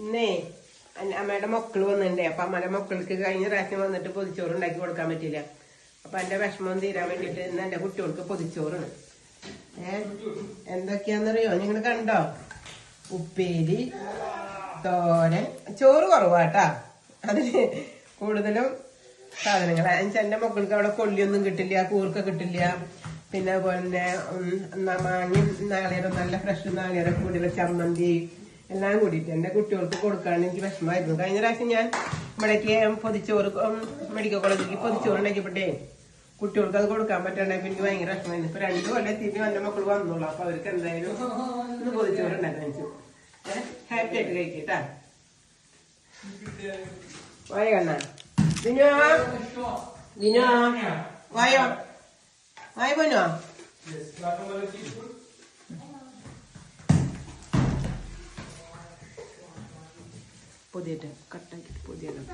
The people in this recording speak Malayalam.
ഇന്നേ അമ്മയുടെ മക്കള് വന്നിട്ടുണ്ടേ. അപ്പൊ അമ്മയുടെ മക്കൾക്ക് കഴിഞ്ഞ പ്രാവശ്യം വന്നിട്ട് പൊതിച്ചോറ് ഉണ്ടാക്കി കൊടുക്കാൻ പറ്റില്ല. അപ്പൊ എന്റെ വിഷമം തീരാൻ വേണ്ടിട്ട് ഇന്ന് എന്റെ കുട്ടികൾക്ക് പൊതിച്ചോറാണ്. എന്തൊക്കെയാന്നറിയോ? നിങ്ങൾ കണ്ടോ? ഉപ്പേരി, തോരൻ, ചോറ് കുറവാട്ടാ. അതിന് കൂടുതലും സാധനങ്ങൾ. എന്റെ മക്കൾക്ക് അവിടെ കൊള്ളിയൊന്നും കിട്ടില്ല, കൂർക്ക കിട്ടില്ല. പിന്നെ അതുപോലെ തന്നെ മാങ്ങയും നാളികേരം, നല്ല ഫ്രഷ് നാളികേരം കൂടിയുള്ള ചമ്മന്തി എല്ലാം കൂടിയിട്ട് എന്റെ കുട്ടികൾക്ക് കൊടുക്കാൻ എനിക്ക് വിഷമമായിരുന്നു. കഴിഞ്ഞ പ്രാവശ്യം ഞാൻ ഇവിടേക്ക് പൊതിച്ചോറ് മെഡിക്കൽ കോളേജിലേക്ക് പൊതിച്ചോറ് ഉണ്ടാക്കിയപ്പോട്ടേ കുട്ടികൾക്ക് അത് കൊടുക്കാൻ പറ്റാണ്ടായപ്പോ എനിക്ക് ഭയങ്കര വിഷമമായിരുന്നു. ഇപ്പൊ 2 കൊല്ലം തിരിഞ്ഞ് എന്റെ മക്കൾ വന്നോളൂ. അപ്പൊ അവർക്ക് എന്തായാലും ഒന്ന് പൊതിച്ചോറ് ഉണ്ടാക്കാൻ വെച്ചു. ഹാപ്പി ആയിട്ട് കഴിക്കട്ടാ. വായ കണ്ണ ദിനോ ദിനോ വായോ വായ പോനോ. പൊതിയിട്ട് കട്ടാക്കിട്ട് പൊതിയണം.